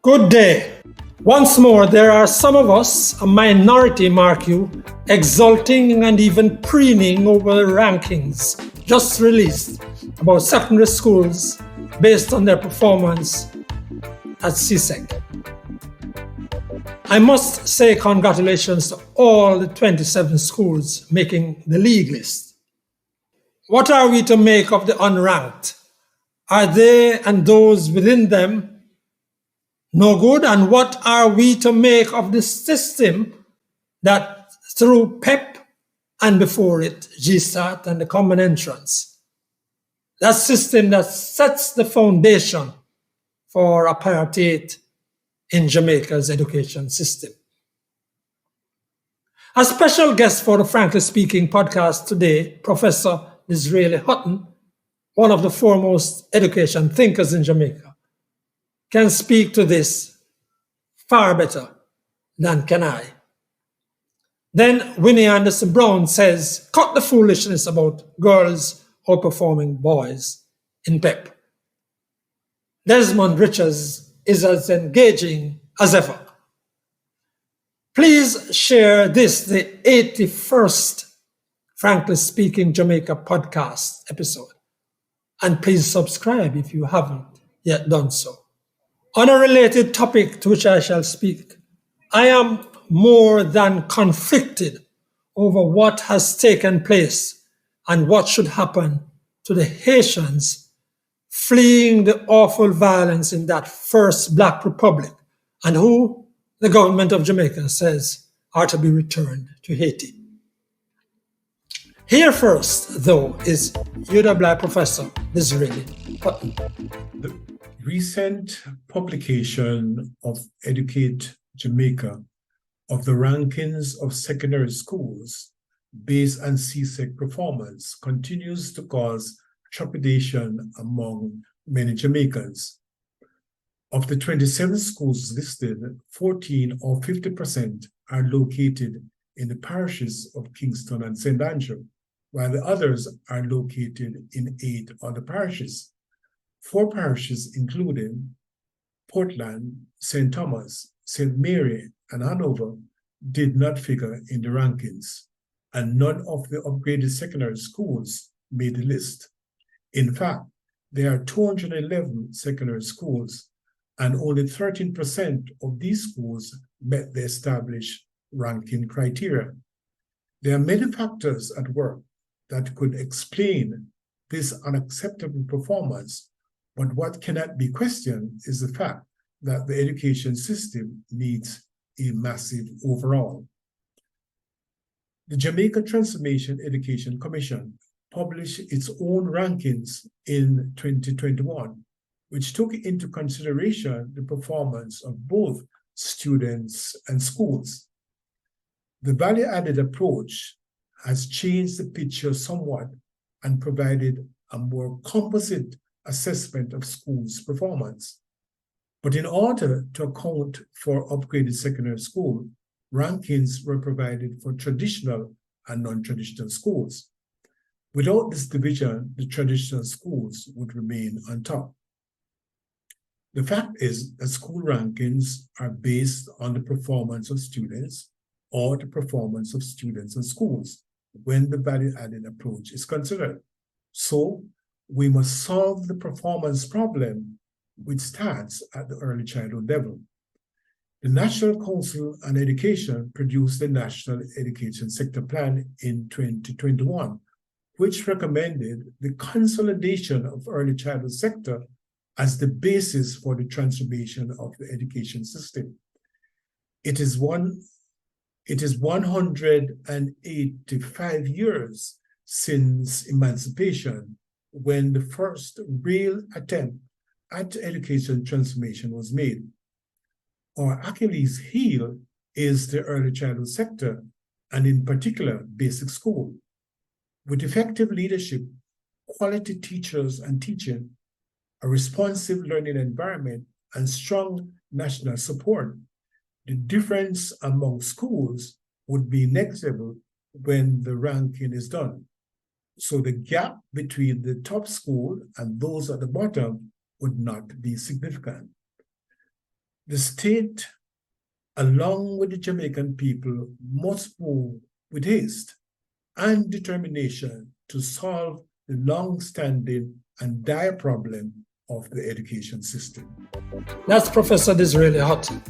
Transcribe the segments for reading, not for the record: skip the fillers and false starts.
Good day. Once more, there are some of us, a minority mark you, exulting and even preening over the rankings just released about secondary schools based on their performance at CSEC. I must say congratulations to all the 27 schools making the league list. What are we to make of the unranked? Are they and those within them no good? And what are we to make of the system that through PEP and before it, GSTAT and the Common Entrance, that system that sets the foundation for apartheid in Jamaica's education system? A special guest for the Frankly Speaking podcast today, Professor Disraeli Hutton, one of the foremost education thinkers in Jamaica, can speak to this far better than can I. Then Winnie Anderson Brown says, cut the foolishness about girls outperforming boys in PEP. Desmond Richards is as engaging as ever. Please share this, the 81st Frankly Speaking Jamaica podcast episode. And please subscribe if you haven't yet done so. On a related topic to which I shall speak, I am more than conflicted over what has taken place and what should happen to the Haitians fleeing the awful violence in that first Black Republic and who the government of Jamaica says are to be returned to Haiti. Here first, though, is UWI Professor Disraeli Hutton. The recent publication of Educate Jamaica of the rankings of secondary schools based on CSEC performance continues to cause trepidation among many Jamaicans. Of the 27 schools listed, 14 or 50% are located in the parishes of Kingston and St. Andrew, while the others are located in 8 other parishes. 4 parishes, including Portland, St. Thomas, St. Mary, and Hanover, did not figure in the rankings, and none of the upgraded secondary schools made the list. In fact, there are 211 secondary schools, and only 13% of these schools met the established ranking criteria. There are many factors at work that could explain this unacceptable performance, but what cannot be questioned is the fact that the education system needs a massive overhaul. The Jamaica Transformation Education Commission published its own rankings in 2021, which took into consideration the performance of both students and schools. The value-added approach has changed the picture somewhat and provided a more composite assessment of schools' performance. But in order to account for upgraded secondary school, rankings were provided for traditional and non-traditional schools. Without this division, the traditional schools would remain on top. The fact is that school rankings are based on the performance of students or the performance of students and schools when the value-added approach is considered. So we must solve the performance problem which starts at the early childhood level. The National Council on Education produced the National Education Sector Plan in 2021, which recommended the consolidation of early childhood sector as the basis for the transformation of the education system. It is 185 years since emancipation when the first real attempt at education transformation was made. Our Achilles heel is the early childhood sector, and in particular, basic school. With effective leadership, quality teachers and teaching, a responsive learning environment, and strong national support, the difference among schools would be negligible when the ranking is done. So the gap between the top school and those at the bottom would not be significant. The state, along with the Jamaican people, must move with haste and determination to solve the long-standing and dire problem of the education system. That's Professor Disraeli Hutton.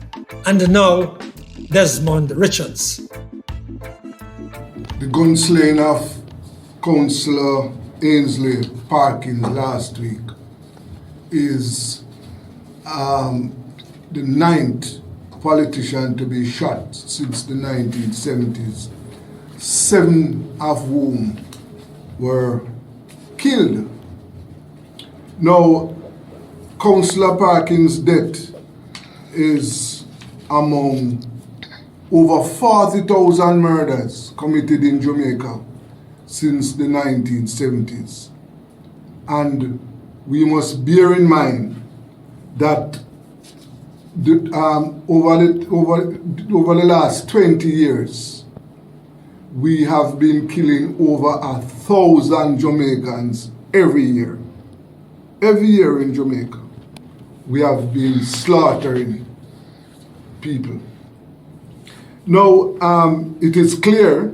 And now, Desmond Richards. The gun slaying of Councillor Ainsley Parkins last week is the ninth politician to be shot since the 1970s, 7 of whom were killed. Now, Councillor Parkins' death is among over 40,000 murders committed in Jamaica since the 1970s. And we must bear in mind that over the last 20 years, we have been killing over 1,000 Jamaicans every year. Every year in Jamaica, we have been slaughtering people. Now, it is clear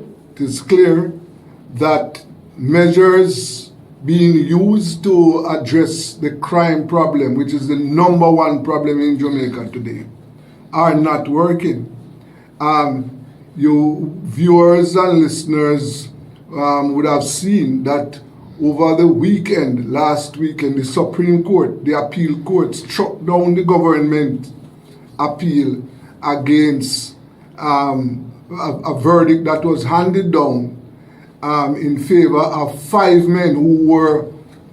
that measures being used to address the crime problem, which is the number one problem in Jamaica today, are not working. You viewers and listeners would have seen that over the weekend, last weekend, the Supreme Court, the appeal court, struck down the government appeal against a verdict that was handed down in favor of 5 men who were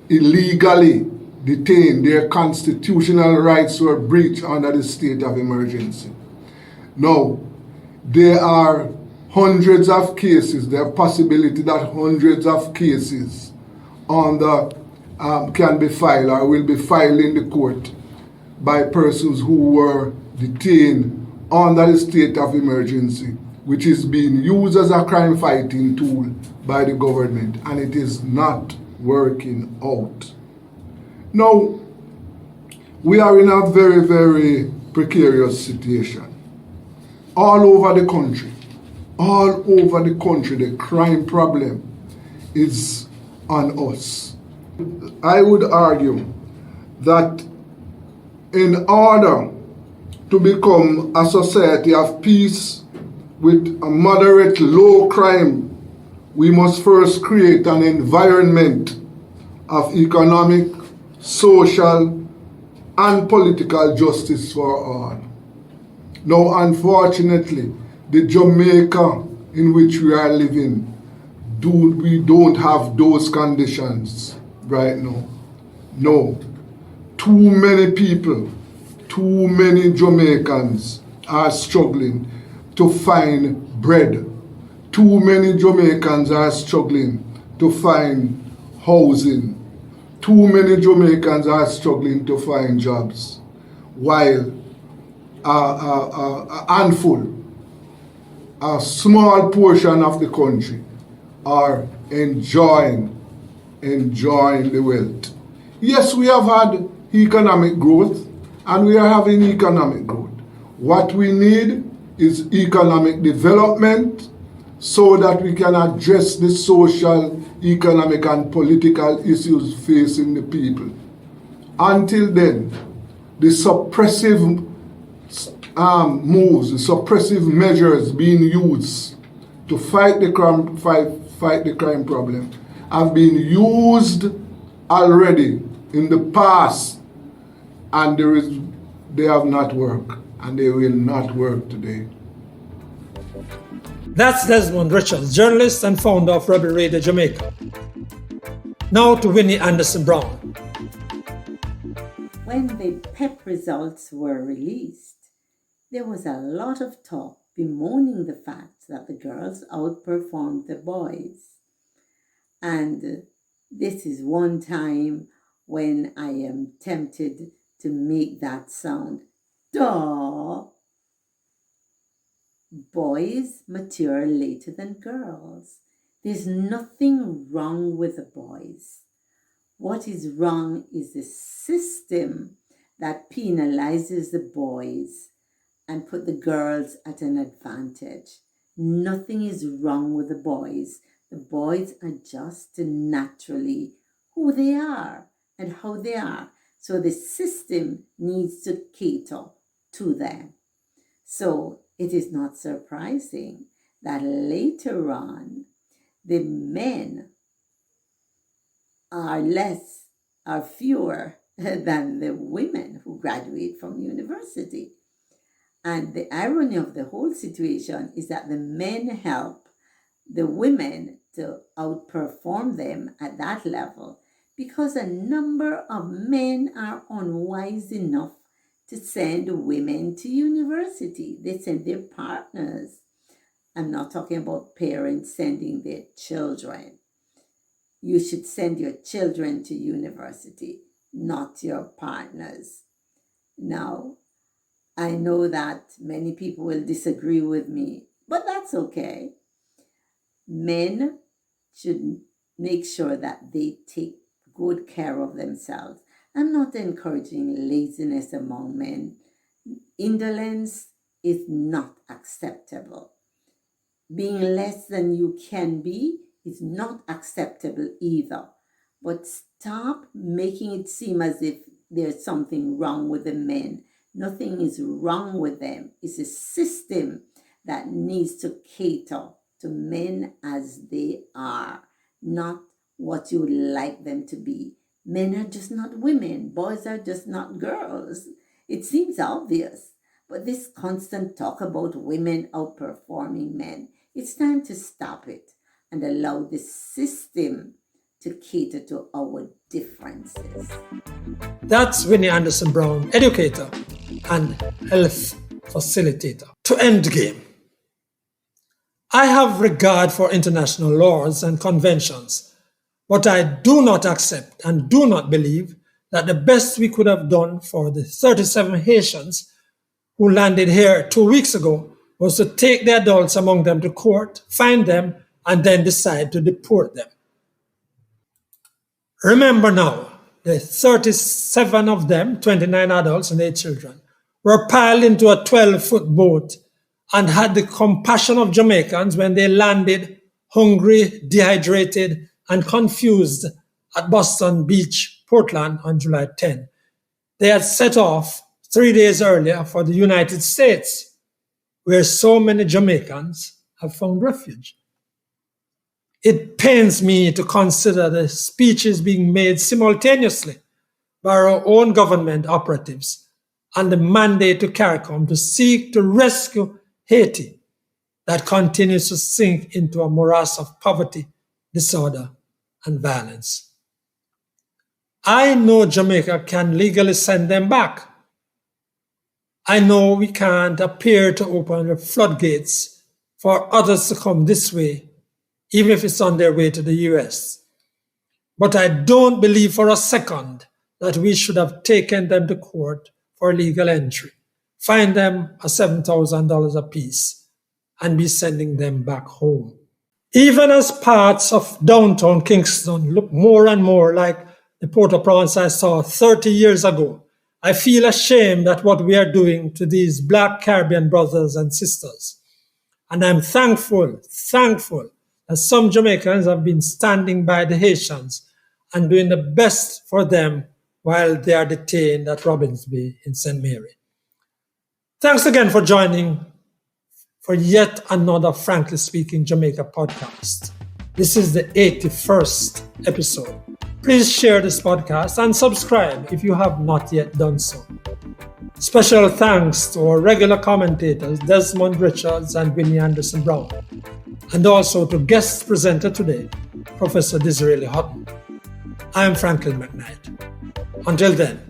illegally detained. Their constitutional rights were breached under the state of emergency. Now, there are hundreds of cases, there are possibility that hundreds of cases can be filed or will be filed in the court by persons who were detained under the state of emergency, which is being used as a crime fighting tool by the government, and it is not working out. Now, we are in a very, very precarious situation. All over the country, the crime problem is on us. I would argue that in order to become a society of peace with a moderate low crime, we must first create an environment of economic, social, and political justice for all. Now, unfortunately, the Jamaica in which we are living, we don't have those conditions right now. No. Too many people, too many Jamaicans are struggling to find bread. Too many Jamaicans are struggling to find housing. Too many Jamaicans are struggling to find jobs, while a handful, a small portion of the country are enjoying the wealth. Yes, we have had economic growth, and we are having economic growth. What we need is economic development so that we can address the social, economic, and political issues facing the people. Until then, the suppressive moves, the suppressive measures being used to fight the crime problem have been used already in the past, and they have not worked, and they will not work today. That's Desmond Richards, journalist and founder of Rebel Radio Jamaica. Now to Winnie Anderson Brown. When the PEP results were released, there was a lot of talk bemoaning the fact that the girls outperformed the boys. And this is one time when I am tempted to make that sound. Duh! Boys mature later than girls. There's nothing wrong with the boys. What is wrong is the system that penalizes the boys and put the girls at an advantage. Nothing is wrong with the boys. The boys are just naturally who they are and how they are. So the system needs to cater to them. So it is not surprising that later on, the men are fewer than the women who graduate from university. And the irony of the whole situation is that the men help the women to outperform them at that level because a number of men are unwise enough to send women to university. They send their partners. I'm not talking about parents sending their children. You should send your children to university, not your partners. Now, I know that many people will disagree with me, but that's okay. Men should make sure that they take good care of themselves. I'm not encouraging laziness among men. Indolence is not acceptable. Being less than you can be is not acceptable either. But stop making it seem as if there's something wrong with the men. Nothing is wrong with them. It's a system that needs to cater to men as they are, not what you would like them to be. Men are just not women. Boys are just not girls. It seems obvious, but this constant talk about women outperforming men, it's time to stop it and allow the system to cater to our differences. That's Winnie Anderson Brown, educator and health facilitator. To end game. I have regard for international laws and conventions, but I do not accept and do not believe that the best we could have done for the 37 Haitians who landed here 2 weeks ago was to take the adults among them to court, find them, and then decide to deport them. Remember now, the 37 of them, 29 adults and 8 children, were piled into a 12-foot boat and had the compassion of Jamaicans when they landed hungry, dehydrated, and confused at Boston Beach, Portland on July 10. They had set off 3 days earlier for the United States, where so many Jamaicans have found refuge. It pains me to consider the speeches being made simultaneously by our own government operatives and the mandate to CARICOM to seek to rescue Haiti that continues to sink into a morass of poverty, disorder, and violence. I know Jamaica can legally send them back. I know we can't appear to open the floodgates for others to come this way, even if it's on their way to the US. But I don't believe for a second that we should have taken them to court for illegal entry, fine them a $7,000 apiece, and be sending them back home. Even as parts of downtown Kingston look more and more like the Port-au-Prince I saw 30 years ago, I feel ashamed at what we are doing to these Black Caribbean brothers and sisters. And I'm thankful that some Jamaicans have been standing by the Haitians and doing the best for them while they are detained at Robins Bay in St. Mary. Thanks again for joining for yet another Frankly Speaking Jamaica podcast. This is the 81st episode. Please share this podcast and subscribe if you have not yet done so. Special thanks to our regular commentators Desmond Richards and Winnie Anderson Brown, and also to guest presenter today, Prof Disraeli Hutton. I am Frankly McKnight. Until then,